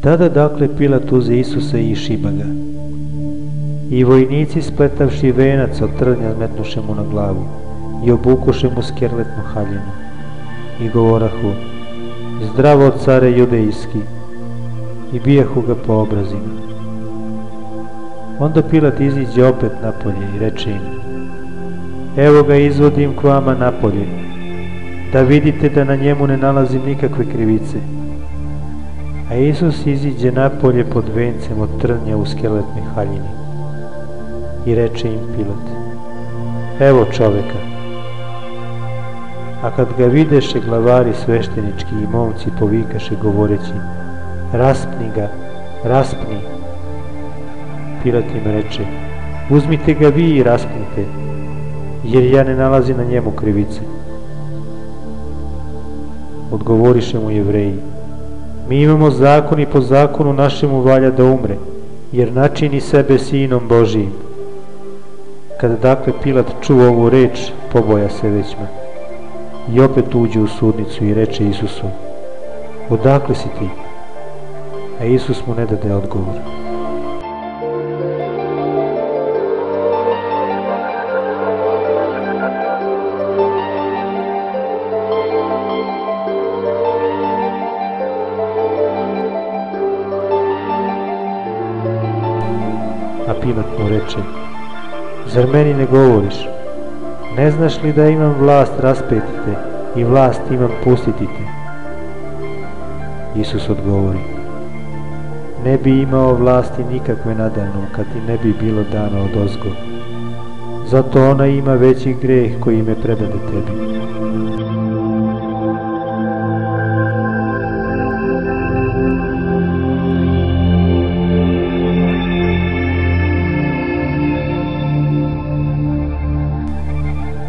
Tada dakle Pilat uze Isusa i šiba ga. I vojnici spletavši venac od trnja metnuše mu na glavu i obukuše mu skerletnu haljinu i govorahu: Zdravo care judejski, i bijahu ga po obrazima. Onda Pilat iziđe opet napolje i reče im: Evo ga izvodim k vama napolje, da vidite da na njemu ne nalazim nikakve krivice. A Isus iziđe napolje pod vencem od trnja u skeletnoj haljini i reče im Pilat: Evo čoveka. A kad ga videše glavari sveštenički i momci povikaše govoreći: Raspni ga, raspni. Pilat im reče: Uzmite ga vi i raspnite, jer ja ne nalazim na njemu krivice. Odgovoriše mu Jevreji: Mi imamo zakon i po zakonu našemu valja da umre, jer načini sebe sinom Božijim. Kada dakle Pilat čuo ovu reč, poboja se većma. I opet uđe u sudnicu i reče Isusu: Odakle si ti? A Isus mu ne dade odgovor. A Pilat mu reče: Zar meni ne govoriš? Ne znaš li da imam vlast raspeti te i vlast imam pustiti te? Isus odgovori: Ne bi imao vlasti nikakve nadamnom kad ti ne bi bilo dano odozgo. Zato ona ima veći greh koji me predade tebi.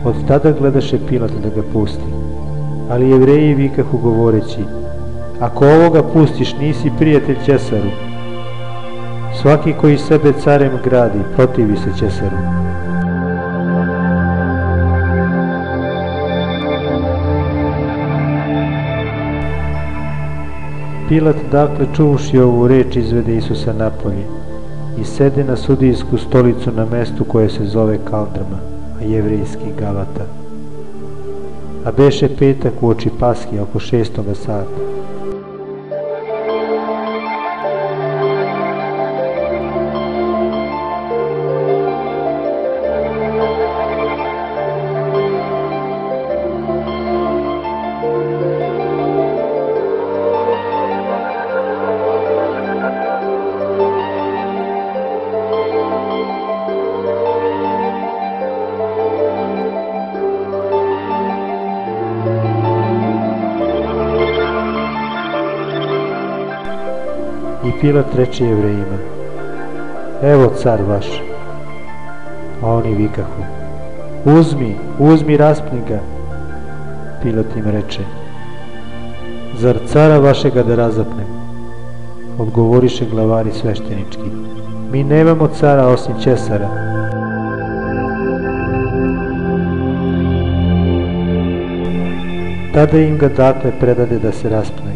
Od tada gledaše Pilat da ga pusti, ali Jevreji vikahu govoreći: Ako ovoga pustiš, nisi prijatelj Ćesaru. Svaki koji sebe carem gradi, protivi se Ćesaru. Pilat dakle čuvši ovu reč izvede Isusa napolje i sede na sudijsku stolicu na mestu koje se zove Kaldrma, a jevrejski Gavata. A beše petak uoči Paske oko 6. sata. I Pilat reče Jevrejima: Evo car vaš. A oni vikahu: Uzmi, uzmi, raspni ga. Pilat im reče: Zar cara vašega da razapnem? Odgovoriše glavari sveštenički: Mi nemamo cara osim Ćesara. Tada im ga dakle predade da se raspne,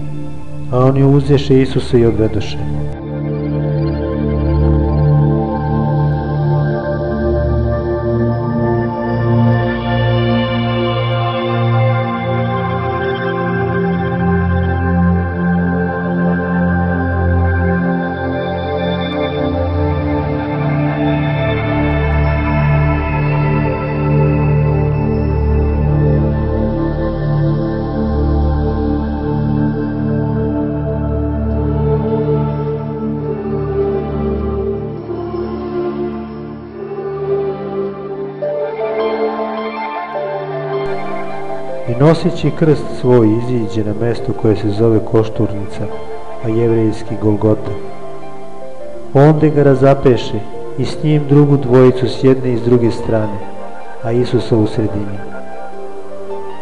a oni uzješe Isusa i odvedoše. I noseći krst svoj iziđe na mesto koje se zove Košturnica, a jevrejski Golgota. Onde ga razapeše i s njim drugu dvojicu s jedne i s druge strane, a Isusa u sredini.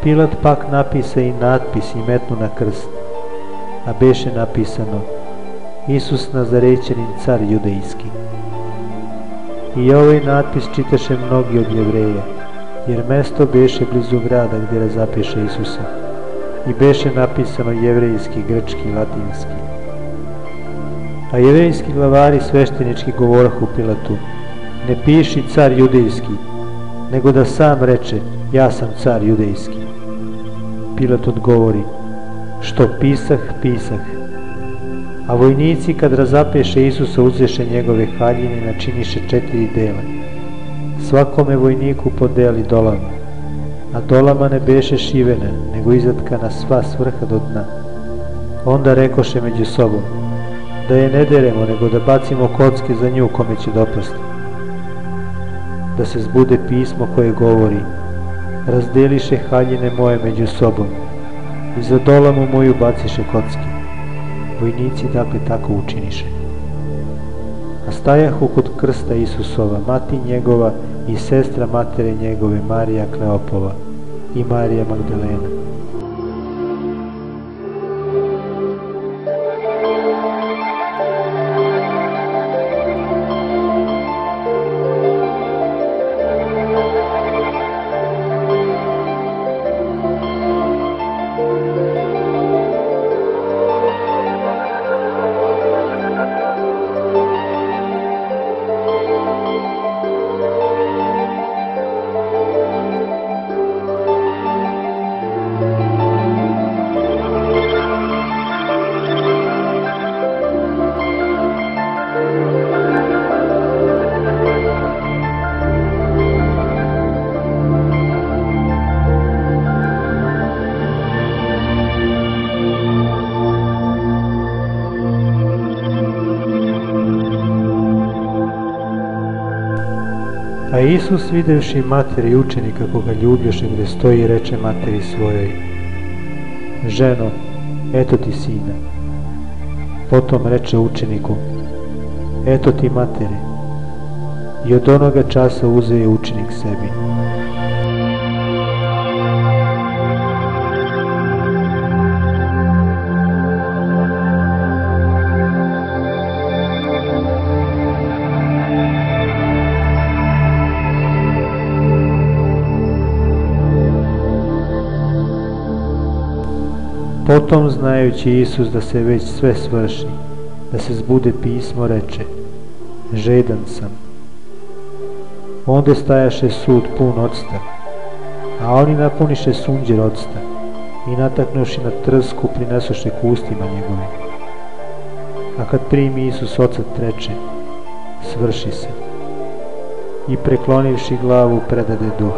Pilat pak napisa i natpis i metnu na krst, a beše napisano: Isus Nazarećanin, car judejski. I ovaj natpis čitaše mnogi od Jevreja, jer mesto beše blizu grada gdje razapeše Isusa, i beše napisano jevrejski, grčki i latinski. A jevrejski glavari sveštenički govorahu Pilatu: ne piši car judejski, nego da sam reče: ja sam car judejski. Pilat odgovori: što pisah, pisah. A vojnici, kad razapeše Isusa, uzeše njegove haljine i načiniše 4 dela. Svakome vojniku podeli dolama, a dolama ne beše šivena, nego izatkana sva s vrha do dna. Onda rekoše među sobom: da je ne deremo, nego da bacimo kocke za nju kome će dopasti. Da se zbude pismo koje govori: razdeliše haljine moje među sobom i za dolamu moju baciše kocke. Vojnici dakle tako učiniše. A stajahu kod krsta Isusova mati njegova i sestra matere njegove Marija Kleopova i Marija Magdalena. A Isus, videvši materi i učenika koga ljubljaše gde stoji, reče materi svojoj: ženo, eto ti sina. Potom reče učeniku: eto ti matere. I od onoga časa uze je učenik sebi. Potom, znajući Isus da se već sve svrši, da se zbude pismo, reče: žedan sam. Onda stajaše sud pun octa, a oni napuniše sunđer octa i nataknuši na trsku prinesoše k ustima njegovim. A kad primi Isus ocat, reče: svrši se. I preklonivši glavu predade duh.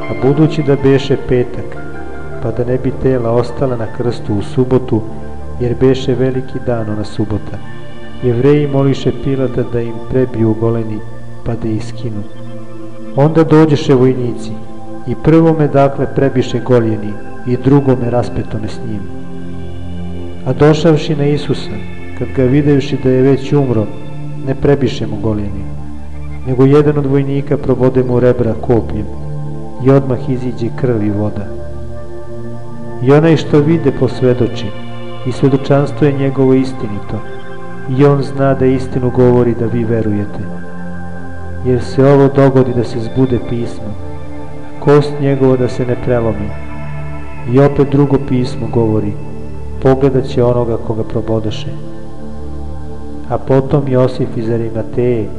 A budući da beše petak, pa da ne bi tela ostala na krstu u subotu, jer beše veliki dan ona subota, Jevreji moliše Pilata da im prebiju goleni, pa da ih skinu. Onda dođeše vojnici i prvome dakle prebiše goljeni i drugome raspetome s njim. A došavši na Isusa, kad ga videvši da je već umro, ne prebiše mu goljeni, nego jedan od vojnika probode mu rebra kopljem i odmah iziđe krv i voda. I onaj što vide posvedoči, i svedočanstvo je njegovo istinito, i on zna da istinu govori, da vi verujete. Jer se ovo dogodi da se zbude pismo, kost njegova da se ne prelomi. I opet drugo pismo govori: pogledat će onoga koga probodeše. A potom Josif iz Arimateje,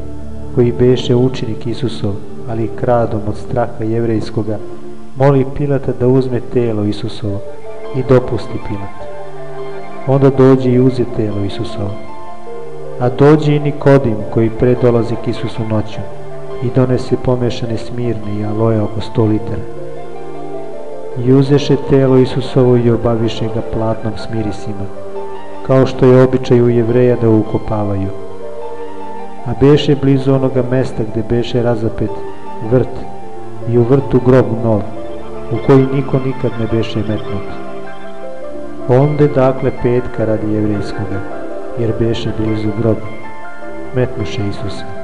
koji beše učenik Isusov, ali kradom od straha jevrejskoga, moli Pilata da uzme telo Isusovo i dopusti Pilat. Onda dođe i uze telo Isusovo. A dođe i Nikodim, koji pre dolazi k Isusu noću, i donese pomešane smirne i aloje oko 100 litara. I uzeše telo Isusovo i obaviše ga platnom s mirisima, kao što je običaj u Jevreja da ukopavaju. A beše blizu onoga mesta gde beše razapet vrt, i u vrtu grob nov, u koji niko nikad ne beše metnut. Onde dakle petka radi jevrejskoga, jer beše blizu grob, metnuše Isusa.